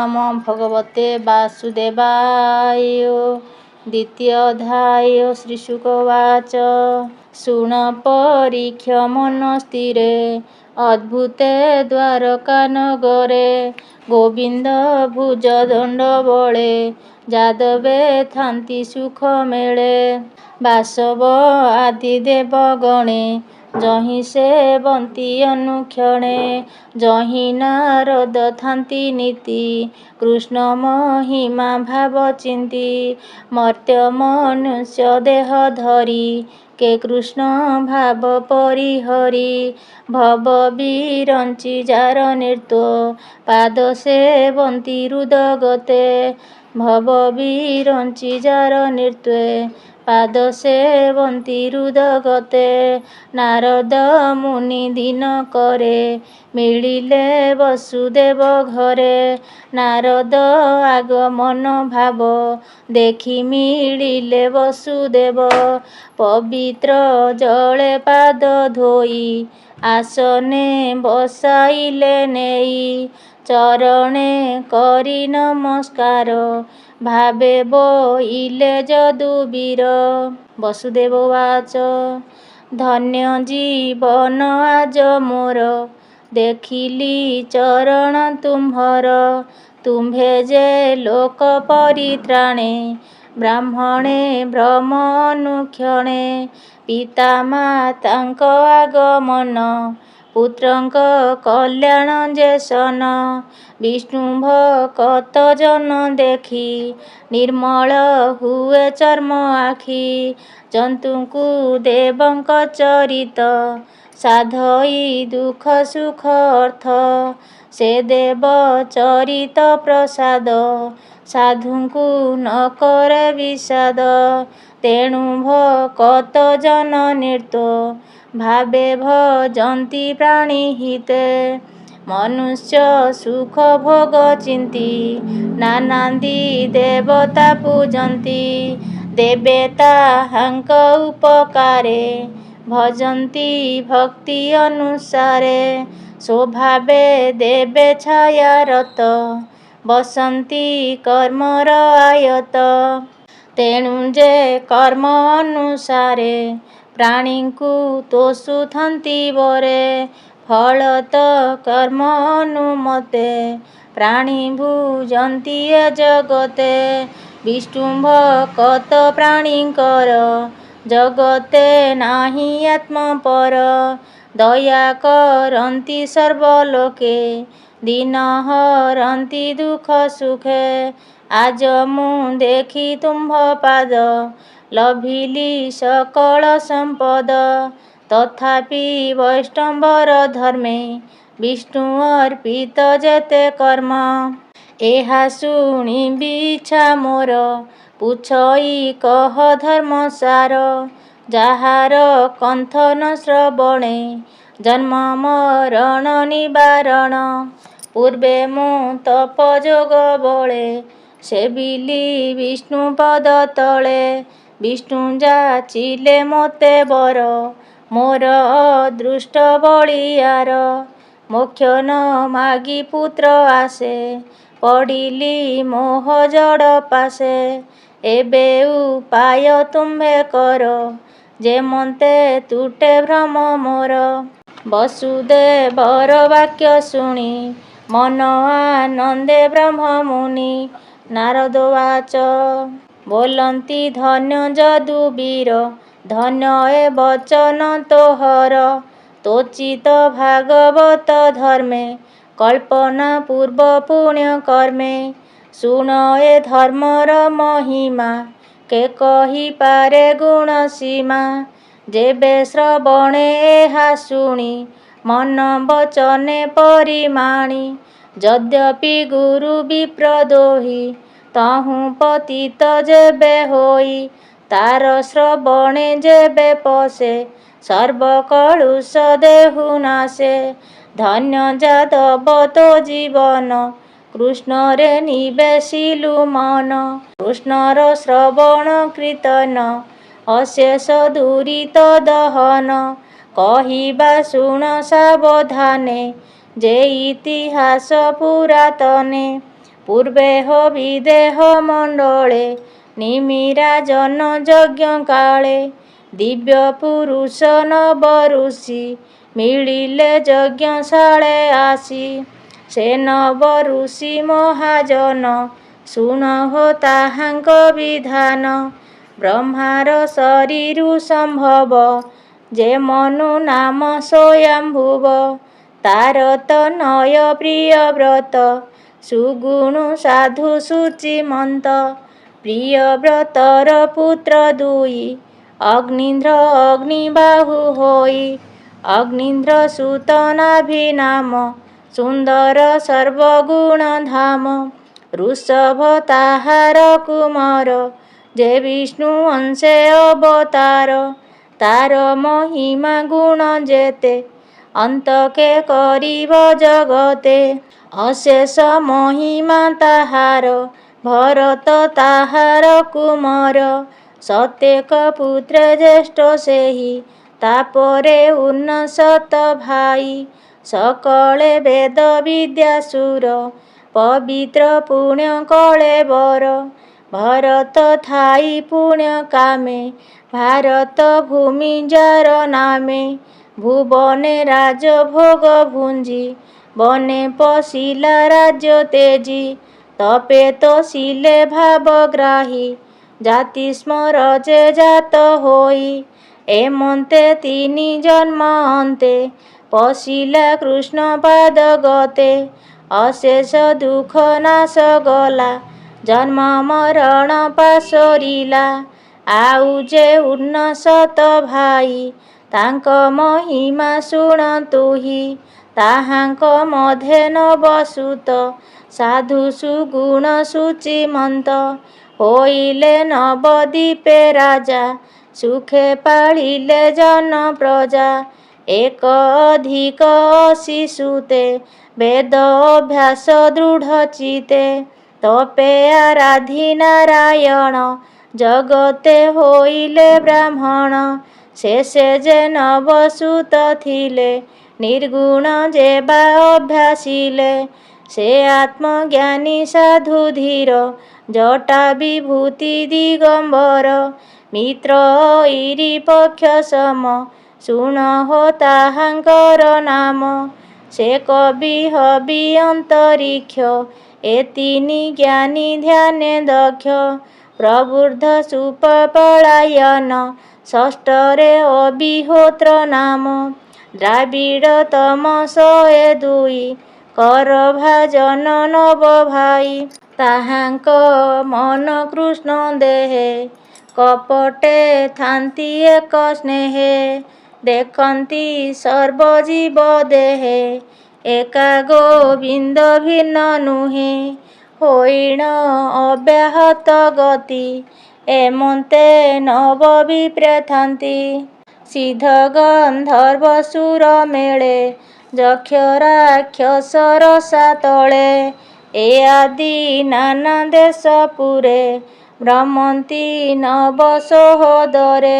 नमो भगवते वासुदेवाय। द्वितीय अध्याय। श्रीशुकवाच। शुण परीक्ष मन स्थिरे अद्भुते द्वारकानगरे गोविंद भुज दंड बळे जादवे थांती सुख मेळे बासव आदि देव गणे जहि सेवंती अनुक्षणे जहि नारद थांती नीति कृष्ण महिमा भाव चिंती मर्त्य मनुष्य देह धरी के कृष्ण भाव परिहरी भव बिरंची जार नृत्य पाद सेवंती हृदगते भव बिरंची जार नृत्य पाद सेवंती हृदगते नारद मुनि दिन करे मिलिले वसुदेव घरे नारद आगमन भाव देखि मिलिले वसुदेव पवित्र जले पाद धोई आसने बसाइले नेई चरणे करी नमस्कार भावे बोइले यदुवीर। वसुदेव उवाच। धन्य जीवन आज मोर देखिली चरण तुम्हर तुम्भे जे लोक परित्राणे ब्राह्मणे भ्रम अनुक्षणे पिता मातांक आगमन पुत्रंक कल्याण जेसन विष्णु भक्त जन देखी निर्मल हुए चर्म आखि जंतुଙ୍କୁ देवंक चरित साधई दुख सुख अर्थ से देव चरित प्रसाद साधुଙ୍କୁ न करे विषाद तेणु भक्त जन नृत्य भावे भजंती प्राणी हिते मनुष्य सुख भोग चिंती नानादि देवता पूजंती देवे ताहांक उपकारे भजंती भक्ति अनुसारे स्वभावे देवे छायारत बसंती कर्मर आयत तेणु जे कर्म अनुसारे प्राणीଙ୍କୁ तोषुथंती बरे फलत कर्म अनुमते प्राणी भुजंती ए जगते विष्णु भक्त प्राणींकर जगते नाही आत्मपर दया करंती सर्वलोके दीन हरंती दुख सुखे आज मु देखी तुम्भ पाद लभिली सकल संपद तथापि वैष्णवर धर्मे विष्णु अर्पित जेते कर्म एहा शुणी बिछा मोर पुछई कह धर्म सार जाहार कंथन श्रवणे जन्म मरण निवारण पूर्वे मु तप जोग बळे सेविली विष्णु पद तळे विष्णु जाचिले मोते बर मोर अदृष्ट बलियार मोक्ष न मागी पुत्र आसे पडिली मोह जड़ पासे एबे उपाय तुम्हे कर जे मन्ते तुटे भ्रम मोर। वसुदेवर वाक्य शुणी मन आनंदे ब्रह्म मुनि नारद उवाच। बोलंती धन्य यदुवीर धन्य ए वचन तोहर तोचित भागवत धर्मे कल्पना पूर्व पुण्य कर्मे शुण ए धर्मर महिमा के कही पारे गुण सीमा जेबे श्रवणे एहा शुणी मन वचने परिमाणी यद्यपि गुरु विप्रदोही तहु पतित जेबे होई तार श्रवणे जेबे पशे सर्वकलुष देहु नाशे धन्य जादव तो जीवन कृष्णरे निवेशिलु मन कृष्णर श्रवण कीर्तन अशेष दुरित दहन कहिबा शुण सावधाने जे इतिहास पुरातने ପୂର୍ବେ ବିଦେହ ମଣ୍ଡଳେ ନିମିରାଜନ ଯଜ୍ଞ କାଳେ ଦିବ୍ୟ ପୁରୁଷ ନବ ଋଷି ମିଳିଲେ ଯଜ୍ଞଶାଳେ ଆସି। ସେ ନବ ଋଷି ମହାଜନ ଶୁଣ ହୋ ତାହାଙ୍କ ବିଧାନ। ବ୍ରହ୍ମାର ଶରୀରୁ ସମ୍ଭବ ଯେ ମନୁ ନାମ ସ୍ୱୟଂଭୁବ। ତାର ତନୟ ପ୍ରିୟ ବ୍ରତ ସୁଗୁଣୁ ସାଧୁ ସୂଚିମନ୍ତ। ପ୍ରିୟବ୍ରତର ପୁତ୍ର ଦୁଇ ଅଗ୍ନିନ୍ଦ୍ର ଅଗ୍ନିବାହୁ ହୋଇ। ଅଗ୍ନିନ୍ଦ୍ର ସୁତ ନାଭି ନାମ ସୁନ୍ଦର ସର୍ବଗୁଣ ଧାମ। ଋଷଭ ତାହାର କୁମାର ଯେ ବିଷ୍ଣୁ ଅଂଶେ ଅବତାର। ତାର ମହିମା ଗୁଣ ଯେତେ ଅନ୍ତକେ କରିବ ଜଗତେ। ଅଶେଷ ମହିମା ତାହାର ଭରତ ତାହାର କୁମାର। ସତେକ ପୁତ୍ରେ ଜ୍ୟେଷ୍ଠ ସେହି ତାପରେ ଉନ୍ନସତ ଭାଇ। ସକଳେ ବେଦ ବିଦ୍ୟା ସୁର ପବିତ୍ର ପୁଣ୍ୟ କଳେବର। ଭରତ ଥାଇ ପୁଣ୍ୟ କାମେ ଭାରତ ଭୂମି ଯାର ନାମେ। ଭୁବନେ ରାଜଭୋଗ ଭୁଞ୍ଜି ବନେ ପଶିଲା ରାଜ୍ୟ ତେଜି। ତପେ ତୋଷିଲେ ଭାବଗ୍ରାହୀ ଜାତି ସ୍ମର ଯେ ଜାତ ହୋଇ। ଏମନ୍ତେ ତିନି ଜନ୍ମ ଅନ୍ତେ ପଶିଲା କୃଷ୍ଣ ପାଦ ଗତେ। ଅଶେଷ ଦୁଃଖ ନାଶ ଗଲା ଜନ୍ମ ମରଣ ପାଶୋରିଲା। ଆଉ ଯେ ଉନ୍ନସତ ଭାଇ ତାଙ୍କ ମହିମା ଶୁଣ ତୁହି। ତାହାଙ୍କ ମଧ୍ୟେ ନବସୁତ ସାଧୁ ସୁଗୁଣ ସୂଚିମନ୍ତ। ହୋଇଲେ ନବଦ୍ୱୀପେ ରାଜା ସୁଖେ ପାଳିଲେ ଜନ ପ୍ରଜା। ଏକ ଅଧିକ ଅଶୀ ସୁତେ ବେଦ ଅଭ୍ୟାସ ଦୃଢ଼ ଚିତେ। ତପେ ଆରାଧି ନାରାୟଣ ଜଗତେ ହୋଇଲେ ବ୍ରାହ୍ମଣ। ଶେଷେ ଯେ ନବସୁତ ଥିଲେ ନିର୍ଗୁଣ ଯେ ବା ଅଭ୍ୟାସିଲେ। ସେ ଆତ୍ମଜ୍ଞାନୀ ସାଧୁ ଧୀର ଜଟା ବିଭୂତି ଦିଗମ୍ବର। ମିତ୍ର ଐରୀ ପକ୍ଷ ସମ ଶୁଣ ହୋ ତାହାଙ୍କର ନାମ। ସେ କବି ହବି ଅନ୍ତରୀକ୍ଷ ଏ ତିନି ଜ୍ଞାନୀ ଧ୍ୟାନେ ଦକ୍ଷ। ପ୍ରବୁଦ୍ଧ ସୁପପଳାୟନ ଷଷ୍ଠରେ ଅବିହୋତ୍ର ନାମ। ଦ୍ରାବିଡ଼ ତମସ ଏ ଦୁଇ କର ଭାଜନ ନବ ଭାଇ। ତାହାଙ୍କ ମନ କୃଷ୍ଣ ଦେହେ କପଟେ ଥାନ୍ତି ଏକ ସ୍ନେହେ। ଦେଖନ୍ତି ସର୍ବଜୀବ ଦେହେ ଏକା ଗୋବିନ୍ଦ ଭିନ୍ନ ନୁହେଁ। ହୋଇଣ ଅବ୍ୟାହତ ଗତି ଏମନ୍ତେ ନବ ବିପ୍ରେ ଥାନ୍ତି। ସିଦ୍ଧ ଗନ୍ଧର୍ବ ସୁର ମେଳେ ଯକ୍ଷ ରାକ୍ଷସ ରସାତଳେ। ଏ ଆଦି ନାନା ଦେଶ ପୁରେ ଭ୍ରମନ୍ତି ନବ ସୋହଦରେ।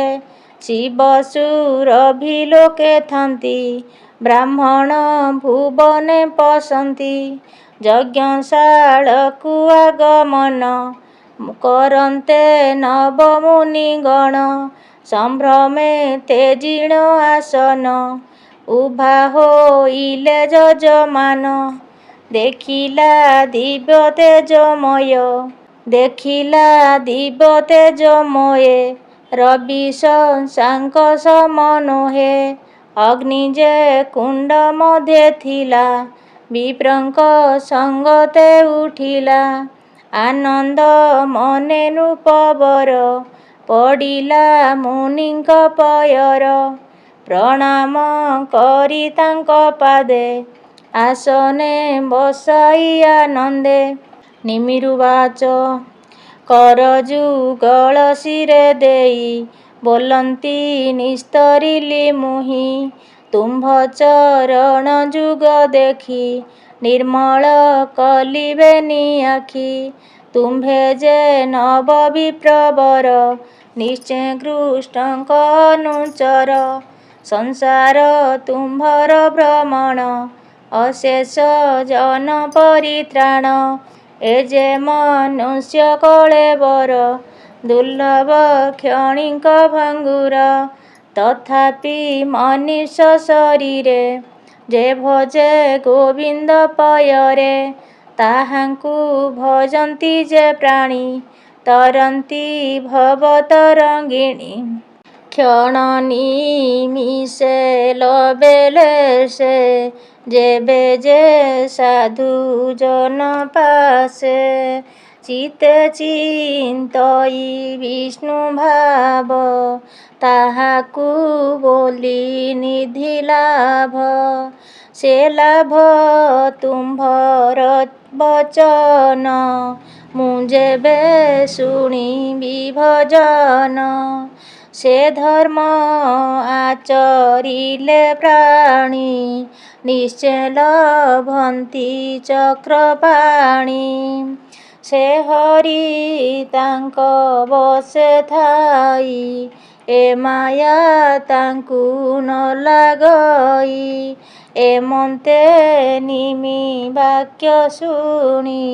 ଶିବ ସୁରଭି ଲୋକେ ଥାନ୍ତି ବ୍ରାହ୍ମଣ ଭୁବନେ ପଶନ୍ତି। ଯଜ୍ଞଶାଳାକୁ ଆଗମନ କରନ୍ତେ ନବ ମୁନିଗଣ। ସମ୍ଭ୍ରମେ ତେଜିଣ ଆସନ ଉଭା ହୋଇଲେ ଯଜମାନ। ଦେଖିଲା ଦିବ୍ୟ ତେଜମୟ ଦେଖିଲା ଦିବ୍ୟ ତେଜମୟେ। ରବି ଶଶାଙ୍କ ସମ ନୋହେ ଅଗ୍ନି ଯେ କୁଣ୍ଡ ମଧ୍ୟେ ଥିଲା। ବିପ୍ରଙ୍କ ସଙ୍ଗତେ ଉଠିଲା ଆନନ୍ଦ ମନେ ନୃପବର। ପଡ଼ିଲା ମୁନିଙ୍କ ପୟର ପ୍ରଣାମ କରି ତାଙ୍କ ପାଦେ। ଆସନେ ବସାଇ ଆନନ୍ଦେ ନିମିରୁବାଚ କର ଯୁଗଳ ଶିରେ ଦେଇ। ବୋଲନ୍ତି ନିସ୍ତରିଲି ମୁହିଁ ତୁମ୍ଭ ଚରଣ ଯୁଗ ଦେଖି। ନିର୍ମଳ କଲିବେନି ଆଖି ତୁମ୍ଭେ ଯେ ନବ ବିପ୍ରବର। ନିଶ୍ଚେ କୃଷ୍ଣଙ୍କ ଅନୁଚର ସଂସାର ତୁମ୍ଭର ଭ୍ରମଣ। ଅଶେଷ ଜନ ପରିତ୍ରାଣ ଏ ଯେ ମନୁଷ୍ୟ କଳେବର ଦୁର୍ଲଭ କ୍ଷଣିକ ଭଙ୍ଗୁର। ତଥାପି ମନୀଷ ଶରୀରେ ଯେ ଭଜେ ଗୋବିନ୍ଦ ପୟରେ। ତାହାଙ୍କୁ ଭଜନ୍ତି ଯେ ପ୍ରାଣୀ ତରନ୍ତି ଭବ ତରଙ୍ଗିଣୀ। କ୍ଷଣ ନିମିଷେ ଲବେଲେ ସେ ଯେବେ ଯେ ସାଧୁ ଜନ ପାଶେ। ଚିତ୍ତେ ଚିନ୍ତଇ ବିଷ୍ଣୁ ଭାବ ତାହାକୁ ବୋଲି ନିଧି ଲାଭ। ସେ ଲାଭ ତୁମ୍ଭର ବଚନ ମୁଁ ଯେବେ ଶୁଣିବି ଭଜନ। ସେ ଧର୍ମ ଆଚରିଲେ ପ୍ରାଣୀ ନିଶ୍ଚେ ଲଭନ୍ତି ଚକ୍ରପାଣି। ସେ ହରି ତାଙ୍କ ବଶେ ଥାଇ ଏ ମାୟା ତାଙ୍କୁ ନ ଲାଗଇ। ଏମନ୍ତେ ନିମି ବାକ୍ୟ ଶୁଣି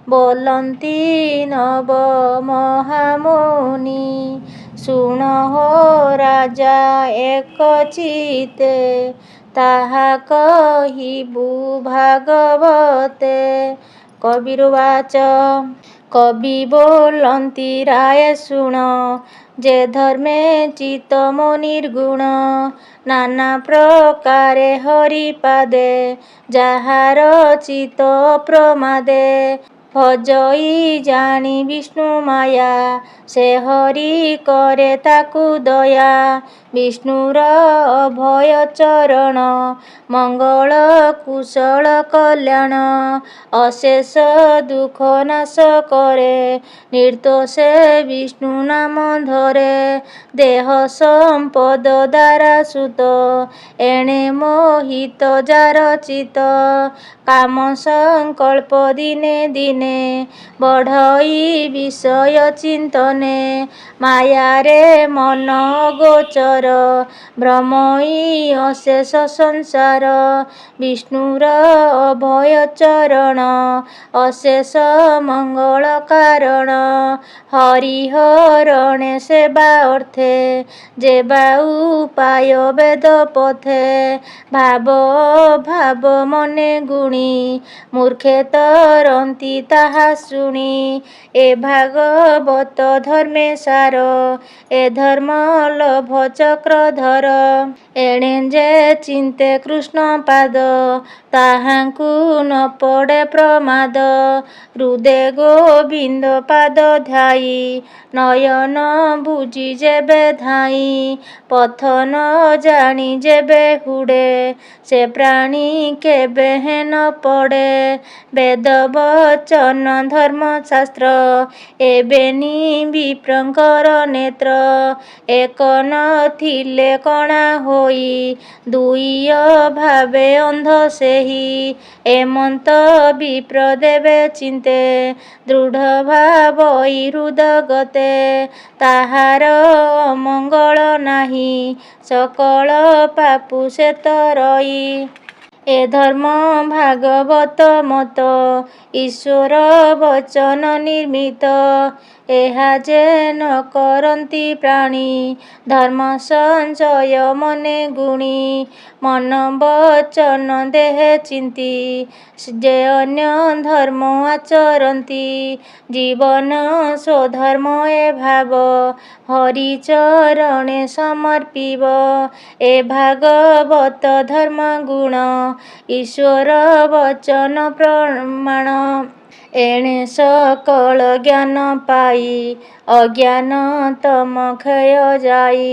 ବୋଲନ୍ତି ନବ ମହାମୁନି। ଶୁଣ ହୋ ରାଜା ଏକ ଚିତ୍ତେ ତାହା କହିବୁ ଭାଗବତେ। କବିରୁବାଚ କବି ବୋଲନ୍ତି ରାୟ ଶୁଣ ଯେ ଧର୍ମେ ଚିତ୍ତ ମୋ ନିର୍ଗୁଣ। ନାନା ପ୍ରକାରେ ହରିପାଦେ ଯାହାର ଚିତ୍ତ ଅପ୍ରମାଦେ। ଭଜଇ ଜାଣି ବିଷ୍ଣୁ ମାୟା ସେ ହରି କରେ ତାକୁ ଦୟା। ବିଷ୍ଣୁର ଅଭୟ ଚରଣ ମଙ୍ଗଳ କୁଶଳ କଲ୍ୟାଣ। ଅଶେଷ ଦୁଃଖ ନାଶ କରେ ନିର୍ଦ୍ଦୋଷେ ବିଷ୍ଣୁ ନାମ ଧରେ। ଦେହ ସମ୍ପଦ ଦ୍ୱାରା ସୁତ ଏଣେ ମୋହିତ ଯାର ଚିତ୍ତ। କାମ ସଂକଳ୍ପ ଦିନେ ଦିନେ ବଢ଼ଇ ବିଷୟ ଚିନ୍ତନେ। ମାୟାରେ ମନ ଅଗୋଚର ଭ୍ରମଇ ଅଶେଷ ସଂସାର। ବିଷ୍ଣୁର ଅଭୟ ଚରଣ ଅଶେଷ ମଙ୍ଗଳ କାରଣ। ହରିହରଣେ ସେବା ଅର୍ଥେ ଯେବା ଉପାୟ ବେଦ ପଥେ। ଭାବ ଅଭାବ ମନେ ଗୁଣି ମୂର୍ଖେ ତରନ୍ତି ତାହା ଶୁଣି। ଏ ଭାଗବତ ଧର୍ମେ ସାର ଏ ଧର୍ମ ଲଭ ଚକ୍ରଧର। ଏଣେ ଯେ ଚିନ୍ତେ କୃଷ୍ଣ ପାଦ ତାହାଙ୍କୁ ନ ପଡ଼େ ପ୍ରମାଦ। ହୃଦେ ଗୋବିନ୍ଦ ପାଦ ଧ୍ୟାଇ ନୟନ ବୁଜି ଯେବେ ଧାଇଁ। ପଥ ନ ଜାଣି ଯେବେ ହୁଡ଼େ ସେ ପ୍ରାଣୀ କେବେହେଁ ନ ପଡ଼େ। ବେଦ ବଚନ ଧର୍ମ ଶାସ୍ତ୍ର ଏବେନି ବିପ୍ରଙ୍କର ନେତ୍ର। ଏକ ନଥିଲେ କଣା ହୋଇ ଦୁଇ ଅଭାବେ ଅନ୍ଧ ସେହି। ଏମନ୍ତ ବିପ୍ର ଦେବେ ଚିନ୍ତେ ଦୃଢ଼ ଭାବଇ ହୃଦଗତେ। ତାହାର ଅମଙ୍ଗଳ ନାହିଁ ସକଳ ପାପୁ ସେ ତରଇ। ଏ ଧର୍ମ ଭାଗବତ ମତ ଈଶ୍ୱର ବଚନ ନିର୍ମିତ। ଏହା ଯେ ନ କରନ୍ତି ପ୍ରାଣୀ ଧର୍ମ ସଂଶୟ ମନେ ଗୁଣି। ମନ ବଚନ ଦେହେ ଚିନ୍ତି ଯେ ଅନ୍ୟ ଧର୍ମ ଆଚରନ୍ତି। ଜୀବନ ସ୍ୱଧର୍ମ ଏ ଭାବ ହରି ଚରଣେ ସମର୍ପିବ। ଏ ଭାଗବତ ଧର୍ମ ଗୁଣ ଈଶ୍ୱର ବଚନ ପ୍ରମାଣ। ଏଣେ ସକଳ ଜ୍ଞାନ ପାଇ ଅଜ୍ଞାନ ତମ କ୍ଷୟ ଯାଇ।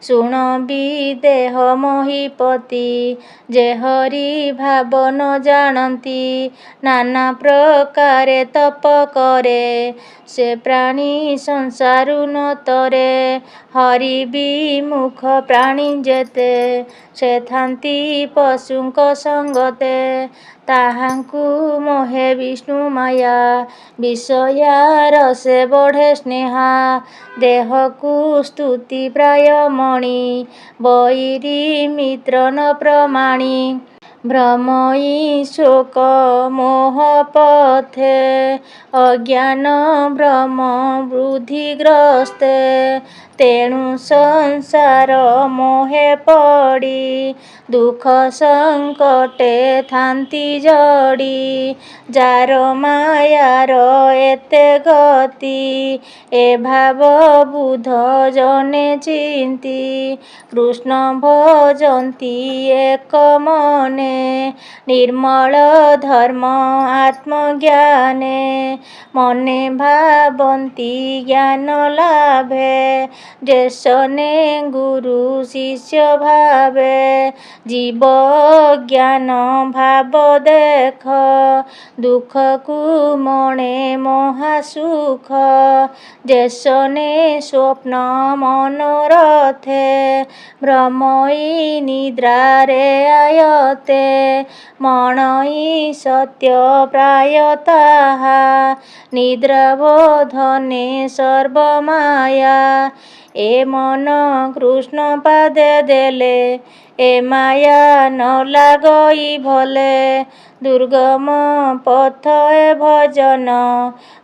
ଶୁଣ ବିଦେହ ମହୀପତି ଯେ ହରି ଭାବ ନ ଜାଣନ୍ତି। ନାନା ପ୍ରକାରେ ତପ କରେ ସେ ପ୍ରାଣୀ ସଂସାରୁ ନ ତରେ। ହରି ବିମୁଖ ପ୍ରାଣୀ ଯେତେ ସେ ଥାନ୍ତି ପଶୁଙ୍କ ସଙ୍ଗତେ। ତାହାଙ୍କୁ ମୋହେ ବିଷ୍ଣୁ ମାୟା ବିଷୟା ରସେ ବଢ଼େ ସ୍ନେହା। ଦେହକୁ ସ୍ତୁତି ପ୍ରାୟ ମଣି ବୈରୀ ମିତ୍ର ନ ପ୍ରମାଣି। ভ্রময়ী শোক মোহ পথে অজ্ঞান ভ্রম বুদ্ধিগ্রস্তে তেণু সংসার মোহে পড়ি দুঃখ সংকটে থাନ୍ତି জড়ি যার মায়ার এতে গতি এ ভাব বুধ জনে চিন্তি কৃষ্ণ ভজନ୍ତି এক মনে ନିର୍ମଳ ଧର୍ମ ଆତ୍ମଜ୍ଞାନେ ମନେ ଭାବନ୍ତି ଜ୍ଞାନ ଲାଭେ ଦେଶନେ ଗୁରୁ ଶିଷ୍ୟ ଭାବେ ଜୀବ ଜ୍ଞାନ ଭାବ ଦେଖ ଦୁଃଖକୁ ମଣେ ମହାସୁଖ ଦେଶନେ ସ୍ୱପ୍ନ ମନୋରଥେ ভ্রময়ী নিদ্রারে আয়তে মণয়ী সত্য প্রায় তাহা নিদ্রাবোধনে সর্বমায়া এ মন কৃষ্ণ পাদে দেলে এ মায়া ন লাগই ভলে দুর্গম পথ এ ভজন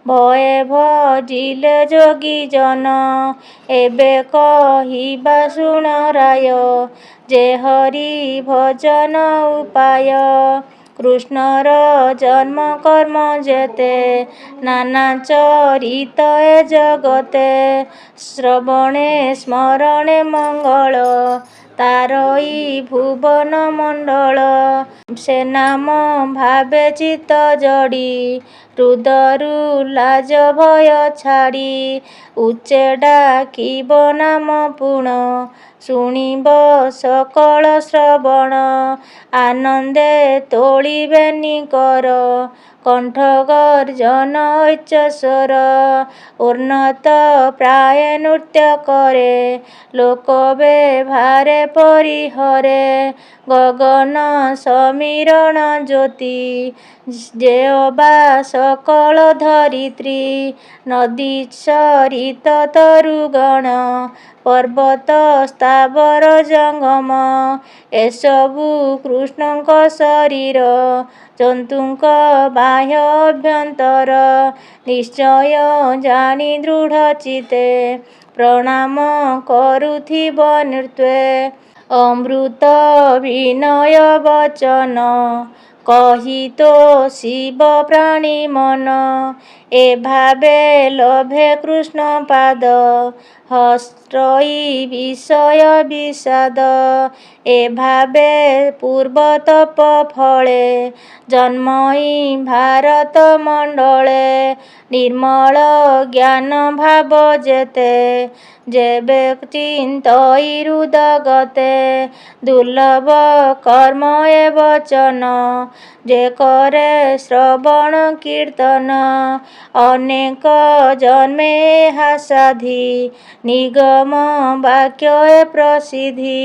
ভয়ে ভজিলে যোগী জন ଏବେ କହିବା ଶୁଣ ରାୟ ଯେ ହରି ଭଜନ ଉପାୟ କୃଷ୍ଣର ଜନ୍ମ କର୍ମ ଯେତେ ନାନା ଚରିତ ଏ ଜଗତେ ଶ୍ରବଣେ ସ୍ମରଣେ ମଙ୍ଗଳ ତାରଇ ଭୁବନ ମଣ୍ଡଳ ସେ ନାମ ଭାବେ ଚିତ୍ତ ଜଡ଼ି ହୃଦୟରୁ ଲାଜ ଭୟ ଛାଡ଼ି ଉଚ୍ଚେ ଡାକିବ ନାମ ପୁଣ ଶୁଣିବ ସକଳ ଶ୍ରବଣ ଆନନ୍ଦେ ତୋଳିବେ ନିକର କଣ୍ଠ ଗର୍ଜନ ଉଚ୍ଚସ୍ୱର ଉନ୍ନତ ପ୍ରାୟ ନୃତ୍ୟ କରେ ଲୋକ ବେଭାରେ ପରିହରେ ଗଗନ ସମୀରଣ ଜ୍ୟୋତି ଯେ ଅବା ସକଳ ଧରିତ୍ରୀ ନଦୀ ସରିତ ତରୁଗଣ ପର୍ବତ ସ୍ଥାବର ଜଙ୍ଗମ ଏସବୁ କୃଷ୍ଣଙ୍କ ଶରୀର ଜନ୍ତୁଙ୍କ ବାହ୍ୟ ଅଭ୍ୟନ୍ତର ନିଶ୍ଚୟ ଜାଣି ଦୃଢ଼ ଚିତ୍ତେ ପ୍ରଣାମ କରୁଥିବ ନୃତ୍ୟେ ଅମୃତ ବିନୟ ବଚନ କହି ତୋ ଶିବ ପ୍ରାଣୀ ମନ ଏ ଭାବେ ଲୋଭେ କୃଷ୍ଣ ପାଦ ହସ୍ରଇ ବିଷୟ ବିଷାଦ ଏ ଭାବେ ପୂର୍ବ ତପ ଫଳେ ଜନ୍ମଇ ଭାରତ ମଣ୍ଡଳେ ନିର୍ମଳ ଜ୍ଞାନ ଭାବ ଯେତେ ଯେବେ ଚିନ୍ତଇ ହୃଦଗତେ ଦୁର୍ଲଭ କର୍ମ ଏ ବଚନ ଯେ କରେ ଶ୍ରବଣ କୀର୍ତ୍ତନ ଅନେକ ଜନ୍ମେ ଏହା ସାଧି ନିଗମ ବାକ୍ୟ ଏ ପ୍ରସିଦ୍ଧି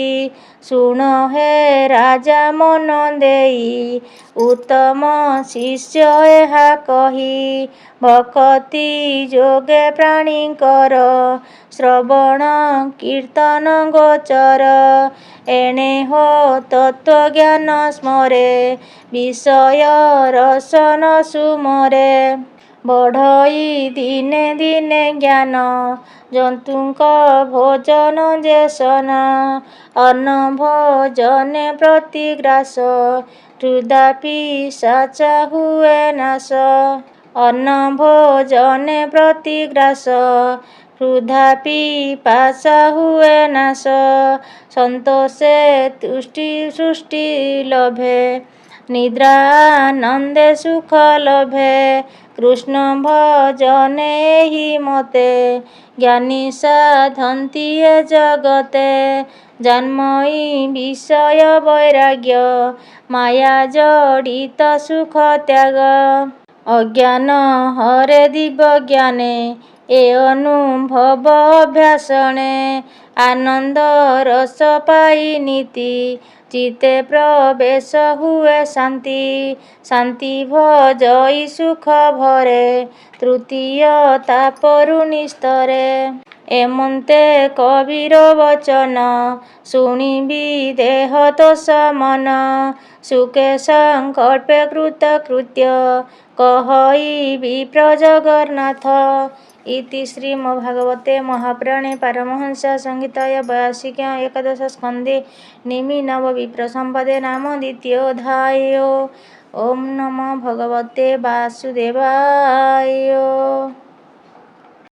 ଶୁଣ ହେ ରାଜା ମନ ଦେଇ ଉତ୍ତମ ଶିଷ୍ୟ ଏହା କହି ଭକତି ଯୋଗେ ପ୍ରାଣୀଙ୍କର ଶ୍ରବଣ କୀର୍ତ୍ତନ ଗୋଚର ଏଣେ ହୋ ତତ୍ତ୍ୱଜ୍ଞାନ ସ୍ମରେ ବିଷୟ ରସନ ସୁମରେ ବଢ଼ଇ ଦିନେ ଦିନେ ଜ୍ଞାନ ଜନ୍ତୁଙ୍କ ଭୋଜନ ଯେସନ ଅନ୍ନ ଭୋଜନେ ପ୍ରତିଗ୍ରାସ ହୃଦାପି ସାଚା ହୁଏ ନାଶ ଅନ୍ନ ଭୋଜନେ ପ୍ରତିଗ୍ରାସ ହୃଦାପି ପାଶା ହୁଏ ନାଶ ସନ୍ତୋଷେ ତୁଷ୍ଟି ସୃଷ୍ଟି ଲୋଭେ ନିଦ୍ରା ଆନନ୍ଦେ ସୁଖ ଲୋଭେ କୃଷ୍ଣ ଭଜନେ ଏହି ମତେ ଜ୍ଞାନୀ ସାଧନ୍ତି ଏ ଜଗତେ ଜନ୍ମଇ ବିଷୟ ବୈରାଗ୍ୟ ମାୟା ଜଡ଼ିତ ସୁଖ ତ୍ୟାଗ ଅଜ୍ଞାନ ହରେ ଦିବ୍ୟ ଜ୍ଞାନେ ଏ ଅନୁଭବ ଅଭ୍ୟାସଣେ ଆନନ୍ଦ ରସ ପାଇ ନୀତି ଚିତ୍ତେ ପ୍ରବେଶ ହୁଏ ଶାନ୍ତି ଶାନ୍ତି ଭଜଇ ସୁଖ ଭରେ ତୃତୀୟ ତାପରୁ ନିସ୍ତରେ ଏମନ୍ତେ କବିର ବଚନ ଶୁଣିବି ଦେହ ତୋଷ ମନ ସୁକେ ସଂକଳ୍ପେ କୃତ କୃତ୍ୟ କହଇ ବିପ୍ର ଜଗନ୍ନାଥ। ଇତି ଶ୍ରୀମଦ୍ଭାଗବତେ ମହାପୁରାଣେ ପାରମହଂସ ସଂହିତାୟ 82 ଏକାଦଶ ସ୍କନ୍ଧେ ନିମିନବ ବିପ୍ର ସମ୍ପଦେ ନାମ ଦ୍ୱିତୀୟୋଧ୍ୟାୟ। ଓಂ ନମୋ ଭଗବତେ ବାସୁଦେବାୟ।